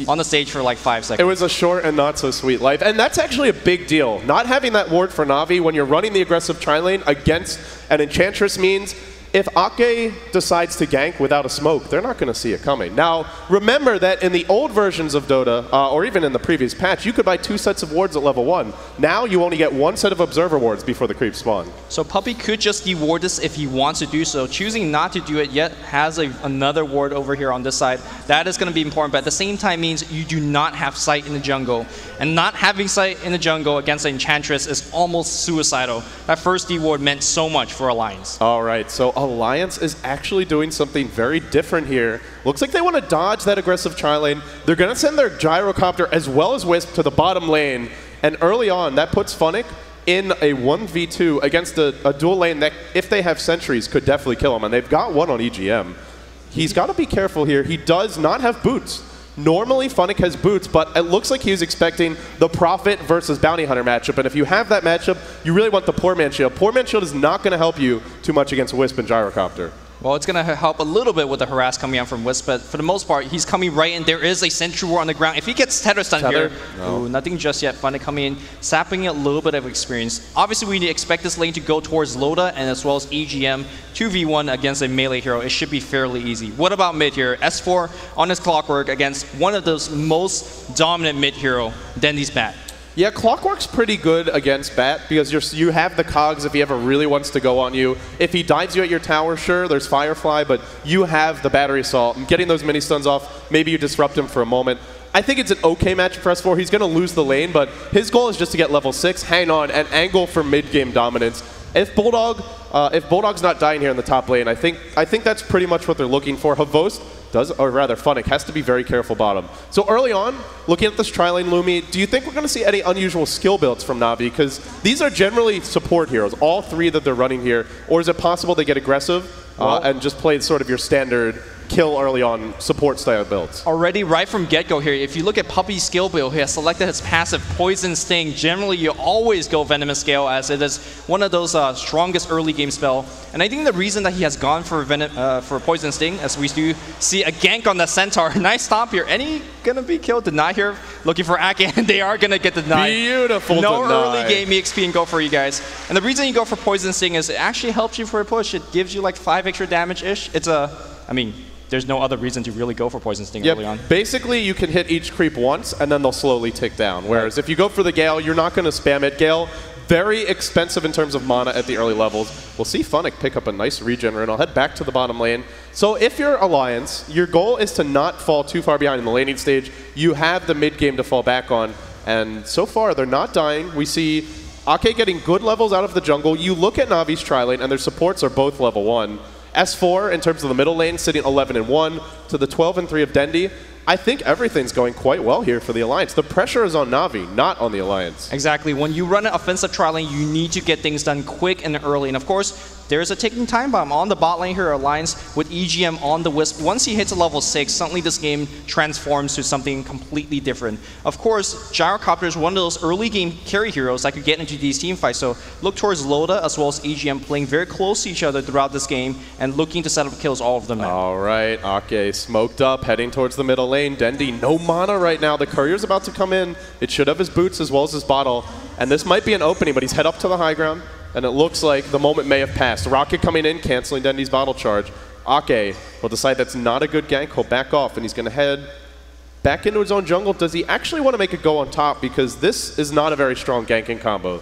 Speaker 19: on the stage for like 5 seconds.
Speaker 18: It was a short and not so sweet life. And that's actually a big deal. Not having that ward for Na'Vi when you're running the aggressive tri-lane against an Enchantress means if Ake decides to gank without a smoke, they're not going to see it coming. Now, remember that in the old versions of Dota, or even in the previous patch, you could buy 2 sets of wards at level 1. Now you only get 1 set of observer wards before the creeps spawn.
Speaker 19: So Puppey could just deward this if he wants to do so. Choosing not to do it yet has another ward over here on this side. That is going to be important, but at the same time means you do not have sight in the jungle. And not having sight in the jungle against an Enchantress is almost suicidal. That first deward meant so much for Alliance.
Speaker 18: All right, so Alliance is actually doing something very different here. Looks like they want to dodge that aggressive tri-lane. They're going to send their Gyrocopter as well as Wisp to the bottom lane. And early on, that puts Funnick in a 1v2 against a dual lane that, if they have sentries, could definitely kill him. And they've got one on EGM. He's got to be careful here. He does not have boots. Normally, Funnick has boots, but it looks like he was expecting the Prophet versus Bounty Hunter matchup. And if you have that matchup, you really want the Poor Man Shield. Poor Man Shield is not going to help you too much against Wisp and Gyrocopter.
Speaker 19: Well, it's going to help a little bit with the harass coming out from Wisp, but for the most part, he's coming right in. There is a sentry ward on the ground. If he gets tether stun here, ooh, nothing just yet. Funnick coming in, sapping a little bit of experience. Obviously, we expect this lane to go towards Loda and as well as EGM 2v1 against a melee hero. It should be fairly easy. What about mid here? S4 on his Clockwork against one of those most dominant mid hero, Dendy's Bat.
Speaker 18: Yeah, Clockwork's pretty good against Bat because you have the cogs if he ever really wants to go on you. If he dives you at your tower, sure, there's Firefly, but you have the Battery Assault. And getting those mini stuns off, maybe you disrupt him for a moment. I think it's an okay match for S4. He's going to lose the lane, but his goal is just to get level 6, hang on, and angle for mid-game dominance. If Bulldog's not dying here in the top lane, I think that's pretty much what they're looking for. Havost does, or rather Funnick, has to be very careful bottom. So early on, looking at this tri-lane Lumi, do you think we're going to see any unusual skill builds from Na'Vi? Because these are generally support heroes, all 3 that they're running here. Or is it possible they get aggressive and just play sort of your standard kill early on support style builds?
Speaker 19: Already right from get-go here, if you look at Puppey's skill build, he has selected his passive Poison Sting. Generally, you always go Venomous Gale as it is one of those strongest early game spell. And I think the reason that he has gone for Poison Sting, as we do see a gank on the Centaur. Nice stop here. Any gonna be killed? Deny here. Looking for Ake, and they are gonna get denied.
Speaker 18: Beautiful
Speaker 19: No
Speaker 18: deny.
Speaker 19: early game EXP and go for you guys. And the reason you go for Poison Sting is it actually helps you for a push. It gives you like 5 extra damage-ish. It's I mean, there's no other reason to really go for Poison Sting early on.
Speaker 18: Basically, you can hit each creep once, and then they'll slowly tick down. Whereas if you go for the Gale, you're not going to spam it. Gale, very expensive in terms of mana at the early levels. We'll see Funnick pick up a nice regen, and I'll head back to the bottom lane. So if you're Alliance, your goal is to not fall too far behind in the laning stage. You have the mid-game to fall back on, and so far, they're not dying. We see Ake getting good levels out of the jungle. You look at Navi's tri-lane, and their supports are both level 1. S4, in terms of the middle lane, sitting 11-1 to the 12-3 of Dendy. I think everything's going quite well here for the Alliance. The pressure is on Na'Vi, not on the Alliance.
Speaker 19: Exactly. When you run an offensive tri lane, you need to get things done quick and early. And of course, there's a ticking time bomb on the bot lane here, Alliance with EGM on the Wisp. Once he hits a level 6, suddenly this game transforms to something completely different. Of course, Gyrocopter is one of those early game carry heroes that could get into these team fights. So look towards Loda as well as EGM playing very close to each other throughout this game and looking to set up kills all of them now.
Speaker 18: All right, Ake smoked up, heading towards the middle lane. Dendy, no mana right now. The courier's about to come in. It should have his boots as well as his bottle. And this might be an opening, but he's head up to the high ground. And it looks like the moment may have passed. Rocket coming in, canceling Dendy's bottle charge. Ake will decide that's not a good gank. He'll back off, and he's going to head back into his own jungle. Does he actually want to make it go on top? Because this is not a very strong ganking combo.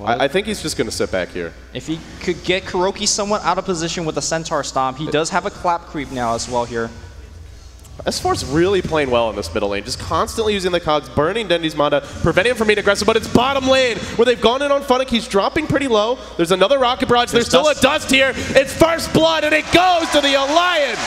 Speaker 18: I think he's just going to sit back here.
Speaker 19: If he could get Kuroki somewhat out of position with a Centaur Stomp, he does have a clap creep now as well here.
Speaker 18: S4's really playing well in this middle lane, just constantly using the cogs, burning Dendy's mana, preventing him from being aggressive, but it's bottom lane where they've gone in on Funnick. He's dropping pretty low. There's another Rocket Barrage. There's still a dust here. It's first blood, and it goes to the Alliance.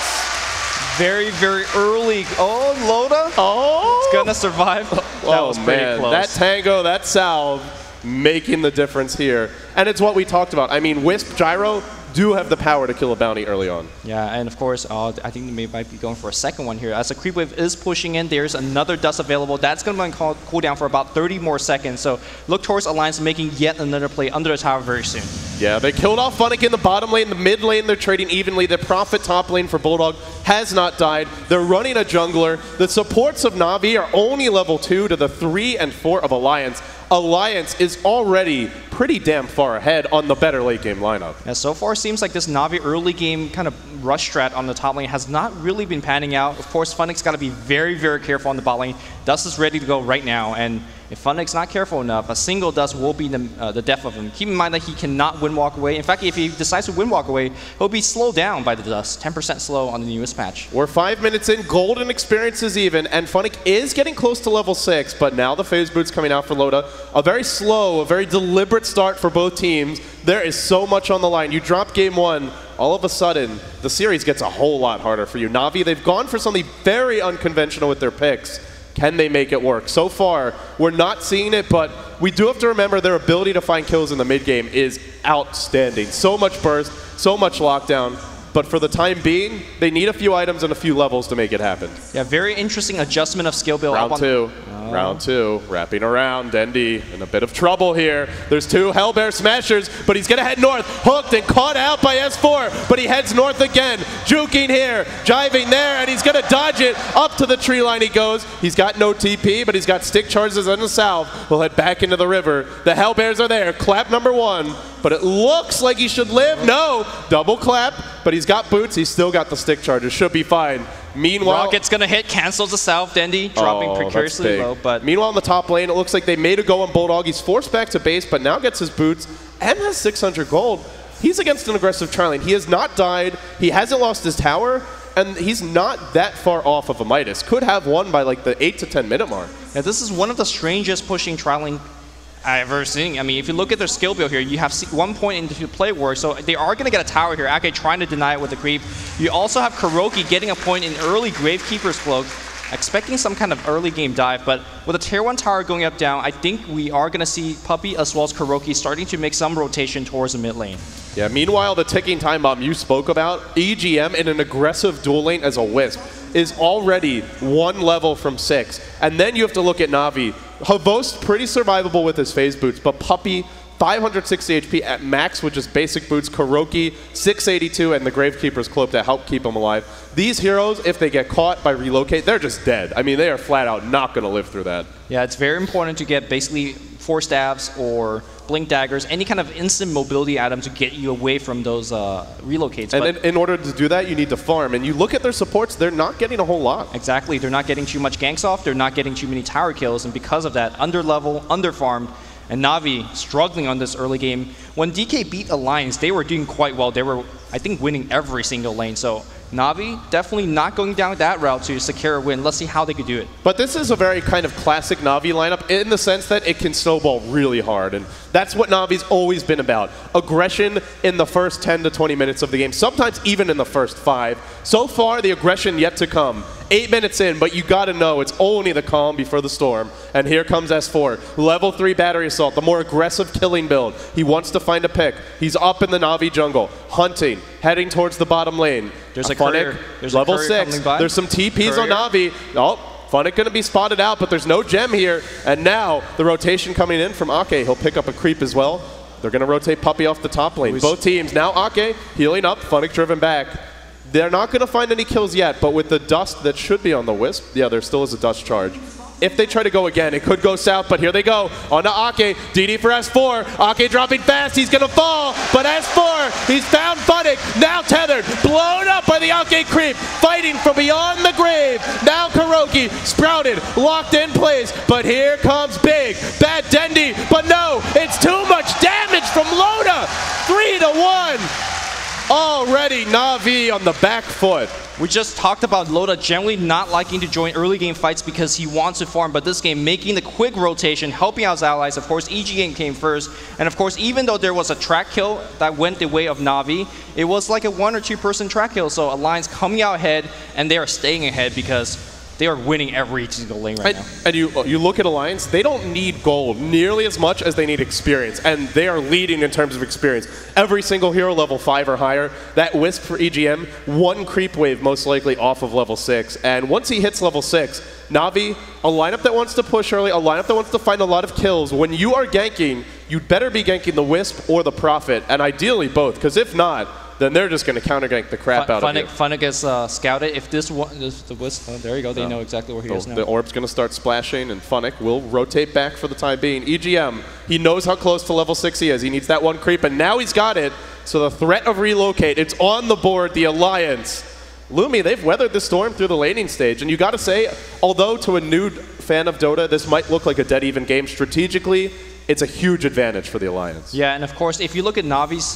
Speaker 19: Very, very early. Oh, Loda.
Speaker 18: Oh.
Speaker 19: It's going to survive. That was pretty close.
Speaker 18: That tango, that salve, making the difference here. And it's what we talked about. I mean, Wisp, Gyro, do have the power to kill a bounty early on.
Speaker 19: Yeah, and of course, I think they might be going for a second one here. As the creep wave is pushing in, there's another dust available. That's going to cool down for about 30 more seconds. So look towards Alliance making yet another play under the tower very soon.
Speaker 18: Yeah, they killed off Funnick in the bottom lane. The mid lane, they're trading evenly. The Prophet top lane for Bulldog has not died. They're running a jungler. The supports of Na'Vi are only level 2 to the 3 and 4 of Alliance. Alliance is already pretty damn far ahead on the better late game lineup.
Speaker 19: Yeah, so far seems like this Na'Vi early game kind of rush strat on the top lane has not really been panning out. Of course, Funnick's got to be very, very careful on the bot lane. Dust is ready to go right now, and if Funnick's not careful enough, a single Dust will be the death of him. Keep in mind that he cannot win walk away. In fact, if he decides to win walk away, he'll be slowed down by the Dust, 10% slow on the newest patch.
Speaker 18: We're 5 minutes in, golden experience is even, and Funnick is getting close to level 6, but now the phase boot's coming out for Loda. A very slow, a very deliberate start for both teams. There is so much on the line. You drop game 1, all of a sudden, the series gets a whole lot harder for you. Na'Vi, they've gone for something very unconventional with their picks. Can they make it work? So far, we're not seeing it, but we do have to remember their ability to find kills in the mid game is outstanding. So much burst, so much lockdown. But for the time being, they need a few items and a few levels to make it happen.
Speaker 19: Yeah, very interesting adjustment of skill build.
Speaker 18: Round two, wrapping around. Dendy in a bit of trouble here. There's 2 Hellbear Smashers, but he's going to head north. Hooked and caught out by S4, but he heads north again. Juking here, jiving there, and he's going to dodge it. Up to the tree line he goes. He's got no TP, but he's got stick charges in the south. We'll head back into the river. The Hellbears are there. Clap number 1. But it looks like he should live. No, double clap, but he's got boots. He's still got the stick charges. Should be fine. Meanwhile,
Speaker 19: Rocket's going to hit, cancels the south, Dendy, dropping precariously low. But
Speaker 18: meanwhile, in the top lane, it looks like they made a go on Bulldog. He's forced back to base, but now gets his boots and has 600 gold. He's against an aggressive tri lane. He has not died. He hasn't lost his tower. And he's not that far off of a Midas. Could have won by like the 8 to 10 minute mark.
Speaker 19: Yeah, this is one of the strangest pushing tri lane I've ever seen. I mean, if you look at their skill build here, you have 1 point into play work, so they are going to get a tower here. Ake trying to deny it with the creep. You also have Kuroki getting a point in early Gravekeeper's Cloak, expecting some kind of early game dive, but with a tier 1 tower going up down, I think we are going to see Puppey as well as Kuroki starting to make some rotation towards the mid lane.
Speaker 18: Yeah, meanwhile, the ticking time bomb you spoke about, EGM in an aggressive dual lane as a Wisp is already 1 level from 6. And then you have to look at Na'Vi. Havost pretty survivable with his phase boots, but Puppey 560 HP at max with just basic boots. Kuroki 682 and the Gravekeeper's Cloak to help keep him alive. These heroes, if they get caught by relocate, they're just dead. I mean, they are flat out not going to live through that.
Speaker 19: Yeah, it's very important to get basically 4 staves or blink daggers, any kind of instant mobility item to get you away from those relocates.
Speaker 18: And in order to do that, you need to farm. And you look at their supports, they're not getting a whole lot.
Speaker 19: Exactly. They're not getting too much ganks off. They're not getting too many tower kills. And because of that, under level, under farmed, and Na'Vi struggling on this early game. When DK beat Alliance, they were doing quite well. They were, I think, winning every single lane. So Na'Vi definitely not going down that route to secure a win. Let's see how they could do it.
Speaker 18: But this is a very kind of classic Na'Vi lineup in the sense that it can snowball really hard. And that's what Na'Vi's always been about. Aggression in the first 10 to 20 minutes of the game, sometimes even in the first 5. So far, the aggression yet to come. 8 minutes in, but you gotta know it's only the calm before the storm. And here comes S4. Level 3 battery assault, the more aggressive killing build. He wants to find a pick. He's up in the Na'Vi jungle, hunting, heading towards the bottom lane.
Speaker 19: There's a courier. There's
Speaker 18: level
Speaker 19: a courier
Speaker 18: 6.
Speaker 19: coming by.
Speaker 18: There's some TPs on Na'Vi. Oh, Funnick gonna be spotted out, but there's no gem here. And now the rotation coming in from Ake. He'll pick up a creep as well. They're gonna rotate Puppey off the top lane. Both teams now Ake healing up, Funnick driven back. They're not going to find any kills yet, but with the dust that should be on the Wisp, yeah, there still is a dust charge. If they try to go again, it could go south, but here they go. On to Ake, DD for S4. Ake dropping fast, he's going to fall, but S4, he's found Funnick, now tethered, blown up by the Ake creep, fighting from beyond the grave. Now Kuroki, sprouted, locked in place, but here comes big, bad Dendy, but no, it's too much damage from Loda. 3-1. Already Na'Vi on the back foot.
Speaker 19: We just talked about Loda generally not liking to join early game fights because he wants to farm, but this game making the quick rotation, helping out his allies. Of course, EG came first, and of course, even though there was a track kill that went the way of Na'Vi, it was like a 1 or 2 person track kill, so Alliance coming out ahead, and they are staying ahead because they are winning every single lane right now.
Speaker 18: And you look at Alliance, they don't need gold nearly as much as they need experience, and they are leading in terms of experience. Every single hero level 5 or higher. That Wisp for EGM, 1 creep wave most likely off of level 6, and once he hits level 6, Na'Vi, a lineup that wants to push early, a lineup that wants to find a lot of kills. When you are ganking, you'd better be ganking the Wisp or the Prophet, and ideally both, because if not, then they're just going to counter gank the crap out of you.
Speaker 19: Funnick is scouted. If this one is the Wisp, there you go. They know exactly where he is now.
Speaker 18: The orb's going to start splashing, and Funnick will rotate back for the time being. EGM, he knows how close to level 6 he is. He needs that 1 creep, and now he's got it. So the threat of relocate, it's on the board. The Alliance, Lumi, they've weathered the storm through the laning stage, and you got to say, although to a new fan of Dota, this might look like a dead even game strategically, it's a huge advantage for the Alliance.
Speaker 19: Yeah, and of course, if you look at Navi's,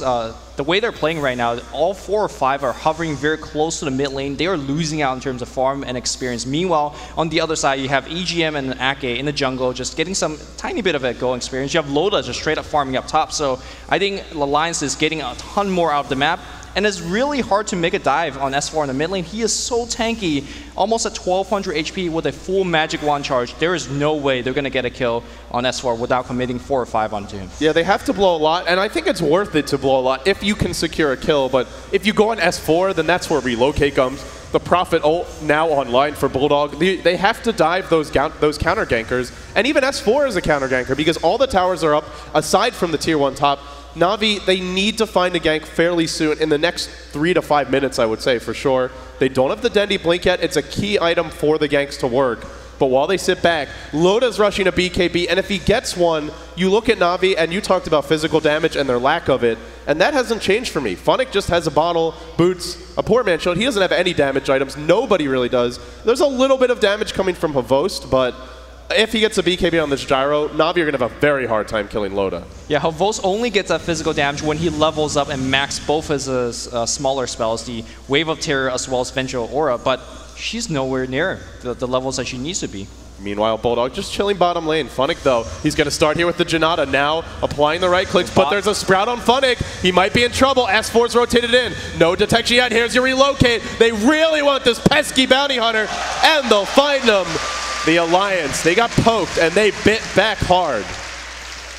Speaker 19: the way they're playing right now, all 4 or 5 are hovering very close to the mid lane. They are losing out in terms of farm and experience. Meanwhile, on the other side, you have EGM and Ake in the jungle, just getting some tiny bit of a go experience. You have Loda just straight up farming up top. So I think the Alliance is getting a ton more out of the map. And it's really hard to make a dive on S4 in the mid lane. He is so tanky, almost at 1200 HP with a full magic wand charge. There is no way they're going to get a kill on S4 without committing 4 or 5 onto him.
Speaker 18: Yeah, they have to blow a lot, and I think it's worth it to blow a lot if you can secure a kill. But if you go on S4, then that's where relocate comes. The Prophet ult now online for Bulldog. They have to dive those counter gankers, and even S4 is a counter ganker because all the towers are up aside from the tier 1 top. Na'Vi, they need to find a gank fairly soon, in the next 3 to 5 minutes, I would say, for sure. They don't have the Dendi Blink yet. It's a key item for the ganks to work. But while they sit back, Loda's rushing a BKB, and if he gets one, you look at Na'Vi, and you talked about physical damage and their lack of it, and that hasn't changed for me. Funnick just has a bottle, boots, a poor man shield. He doesn't have any damage items. Nobody really does. There's a little bit of damage coming from Havost, but if he gets a BKB on this gyro, Na'Vi are going to have a very hard time killing Loda.
Speaker 19: Yeah, Havost only gets that physical damage when he levels up and max both his smaller spells, the Wave of Terror as well as Vengeful Aura, but she's nowhere near the levels that she needs to be.
Speaker 18: Meanwhile, Bulldog just chilling bottom lane. Funnick, though, he's going to start here with the Janata, now applying the right clicks, but there's a Sprout on Funnick. He might be in trouble. S4's rotated in. No detection yet. Here's your relocate. They really want this pesky bounty hunter, and they'll find him. The Alliance, they got poked, and they bit back hard.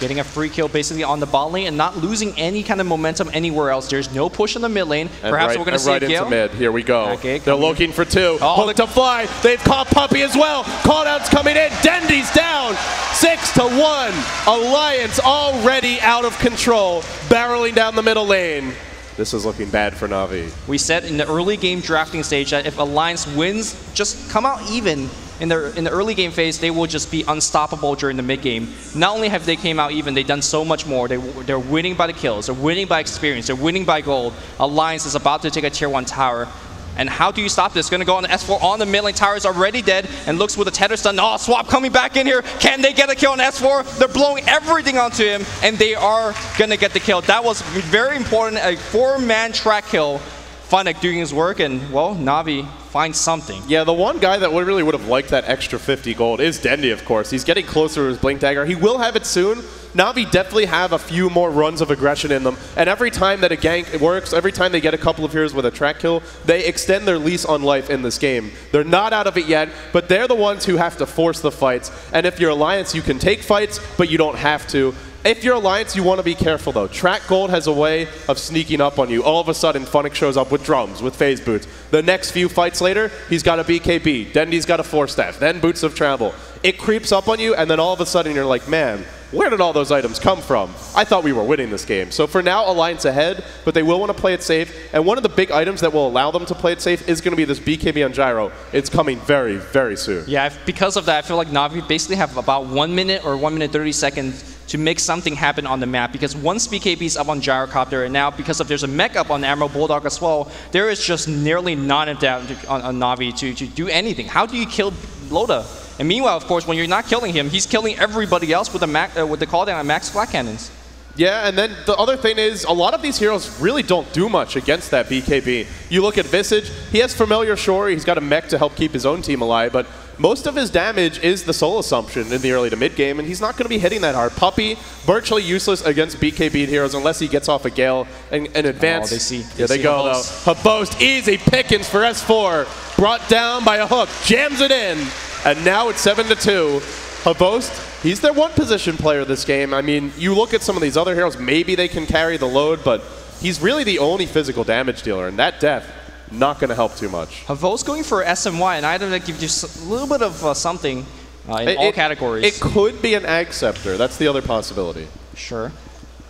Speaker 19: Getting a free kill basically on the bot lane and not losing any kind of momentum anywhere else. There's no push in the mid lane.
Speaker 18: And
Speaker 19: perhaps we're going to see
Speaker 18: right
Speaker 19: Gale.
Speaker 18: into mid. Here we go.
Speaker 19: Okay,
Speaker 18: they're looking for 2.
Speaker 19: Oh,
Speaker 18: Hook to fly. They've caught Puppey as well. Callout's coming in. Dendi's down. 6-1. Alliance already out of control, barreling down the middle lane. This is looking bad for Na'Vi.
Speaker 19: We said in the early game drafting stage that if Alliance wins, just come out even. In the early game phase, they will just be unstoppable during the mid game. Not only have they came out even, they've done so much more. They're winning by the kills, they're winning by experience, they're winning by gold. Alliance is about to take a tier 1 tower. And how do you stop this? Going to go on the S4 on the mid lane. Tower is already dead and looks with a tether stun. Oh, Swap coming back in here. Can they get a kill on S4? They're blowing everything onto him, and they are going to get the kill. That was very important. A 4-man track kill. Funnick doing his work, and, well, Na'Vi finds something.
Speaker 18: Yeah, the one guy that really would have liked that extra 50 gold is Dendi, of course. He's getting closer to his Blink Dagger. He will have it soon. Na'Vi definitely have a few more runs of aggression in them, and every time that a gank works, every time they get a couple of heroes with a track kill, they extend their lease on life in this game. They're not out of it yet, but they're the ones who have to force the fights. And if you're Alliance, you can take fights, but you don't have to. If you're Alliance, you want to be careful, though. Track Gold has a way of sneaking up on you. All of a sudden, Funnick shows up with drums, with phase boots. The next few fights later, he's got a BKB. Dendi's got a 4-staff. Then Boots of Travel. It creeps up on you, and then all of a sudden, you're like, man, where did all those items come from? I thought we were winning this game. So for now, Alliance ahead, but they will want to play it safe. And one of the big items that will allow them to play it safe is going to be this BKB on Gyro. It's coming very, very soon.
Speaker 19: Yeah, because of that, I feel like Na'Vi basically have about 1 minute or 1 minute 30 seconds to make something happen on the map, because once BKB is up on Gyrocopter, and now because of there's a mech up on Admiral Bulldog as well, there is just nearly none of that on Na'Vi to do anything. How do you kill Loda? And meanwhile, of course, when you're not killing him, he's killing everybody else with the call down on max flat cannons.
Speaker 18: Yeah, and then the other thing is, a lot of these heroes really don't do much against that BKB. You look at Visage, he has Familiar Shore, he's got a mech to help keep his own team alive, but most of his damage is the Soul Assumption in the early to mid game, and he's not going to be hitting that hard. Puppey, virtually useless against BKB heroes unless he gets off a Gale and advance.
Speaker 19: Oh, they see.
Speaker 18: Yeah, they go, though. Havost, easy pickings for S4. brought down by a hook, jams it in, and now it's 7-2. Havost, he's their one position player this game. I mean, you look at some of these other heroes, maybe they can carry the load, but he's really the only physical damage dealer, and that death, not going to help too much.
Speaker 19: Havost going for SMY, an item that gives you a little bit of something in all categories.
Speaker 18: It could be an Ag Scepter. That's the other possibility.
Speaker 19: Sure.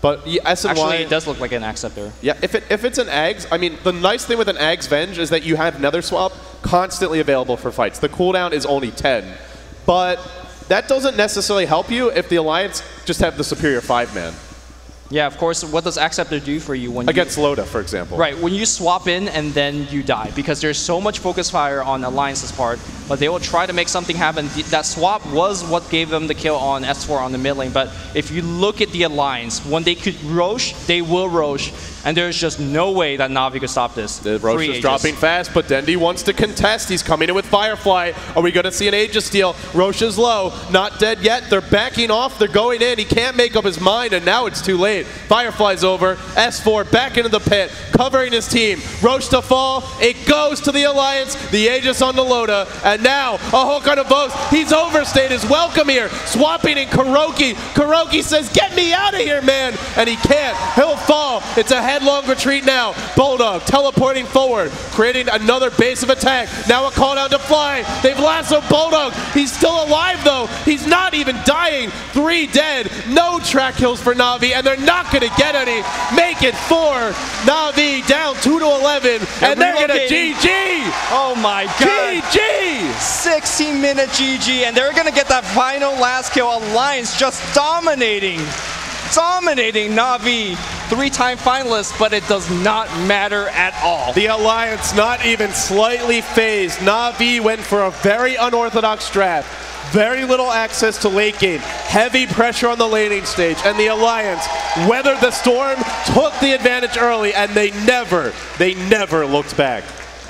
Speaker 18: But SMY,
Speaker 19: actually, it does look like an Ag Scepter.
Speaker 18: Yeah, if it's an Ags, I mean, the nice thing with an Ags Venge is that you have Nether Swap constantly available for fights. The cooldown is only 10. But that doesn't necessarily help you if the Alliance just have the superior 5-man.
Speaker 19: Yeah, of course, what does Ag Scepter do for you when
Speaker 18: against Loda, for example?
Speaker 19: Right, when you swap in and then you die, because there's so much focus fire on Alliance's part, but they will try to make something happen. That swap was what gave them the kill on S4 on the mid lane, but if you look at the Alliance, when they could Rosh, they will Rosh, and there's just no way that Na'Vi could stop this.
Speaker 18: The Rosh is dropping fast, but Dendi wants to contest. He's coming in with Firefly. Are we going to see an Aegis steal? Rosh is low, not dead yet. They're backing off, they're going in. He can't make up his mind, and now it's too late. Firefly's over. S4 back into the pit, covering his team. Rosh to fall. It goes to the Alliance. The Aegis on the Loda, and now a hook on a Havost. He's overstayed his welcome here. Swapping in Kuroki. Kuroki says, "Get me out of here, man!" And he can't. He'll fall. It's a headlong retreat now. Bulldog teleporting forward, creating another base of attack. Now a call down to fly. They've lassoed Bulldog. He's still alive though. He's not even dying. 3 dead. No track kills for Na'Vi, and they're not going to get any. Make it 4. Na'Vi down 2-11, and they're going to GG.
Speaker 19: Oh my God.
Speaker 18: GG.
Speaker 19: 16-minute GG, and they're going to get that final last kill. Alliance just dominating Na'Vi. 3-time finalists, but it does not matter at all.
Speaker 18: The Alliance not even slightly phased. Na'Vi went for a very unorthodox draft. Very little access to late game. Heavy pressure on the laning stage. And the Alliance weathered the storm, took the advantage early, and they never looked back.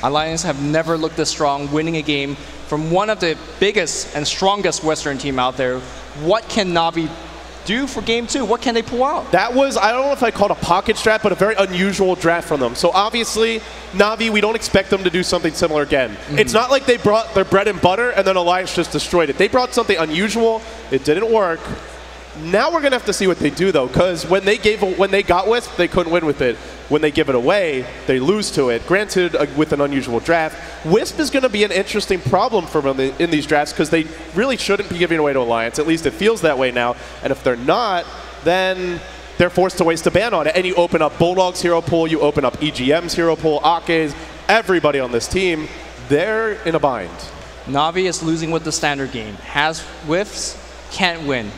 Speaker 19: Alliance have never looked this strong, winning a game from one of the biggest and strongest Western team out there. What can Na'Vi do for game 2? What can they pull out?
Speaker 18: That was, I don't know if I call it a pocket strat, but a very unusual draft from them. So obviously, Na'Vi, we don't expect them to do something similar again. It's not like they brought their bread and butter and then Alliance just destroyed it. They brought something unusual. It didn't work. Now we're going to have to see what they do, though, because when they got Wisp, they couldn't win with it. When they give it away, they lose to it. Granted, with an unusual draft, Wisp is going to be an interesting problem for them in these drafts because they really shouldn't be giving away to Alliance. At least it feels that way now. And if they're not, then they're forced to waste a ban on it. And you open up Bulldog's hero pool, you open up EGM's hero pool, Ake's, everybody on this team, they're in a bind.
Speaker 19: Na'Vi is losing with the standard game. Has whiffs, can't win.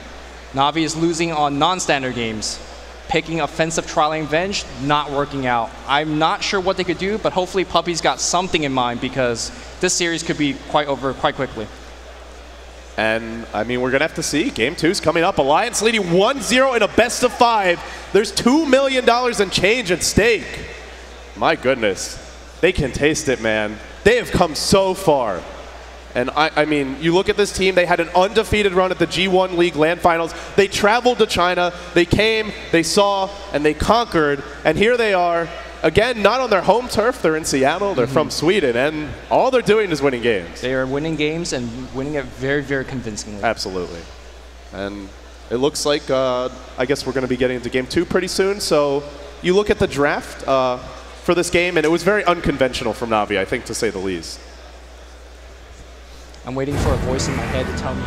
Speaker 19: Na'Vi is losing on non-standard games. Picking offensive trialing Venge, not working out. I'm not sure what they could do, but hopefully Puppy's got something in mind because this series could be quite over quite quickly.
Speaker 18: And, I mean, we're going to have to see. Game 2's coming up. Alliance leading 1-0 in a best of 5. There's $2 million in change at stake. My goodness. They can taste it, man. They have come so far. And I mean, you look at this team, they had an undefeated run at the G1 League Land Finals. They traveled to China, they came, they saw, and they conquered. And here they are, again, not on their home turf, they're in Seattle, they're from Sweden, and all they're doing is winning games.
Speaker 19: They are winning games and winning it very, very convincingly.
Speaker 18: Absolutely. And it looks like, I guess we're going to be getting into game 2 pretty soon. So you look at the draft for this game, and it was very unconventional from Na'Vi, I think, to say the least.
Speaker 19: I'm waiting for a voice in my head to tell me.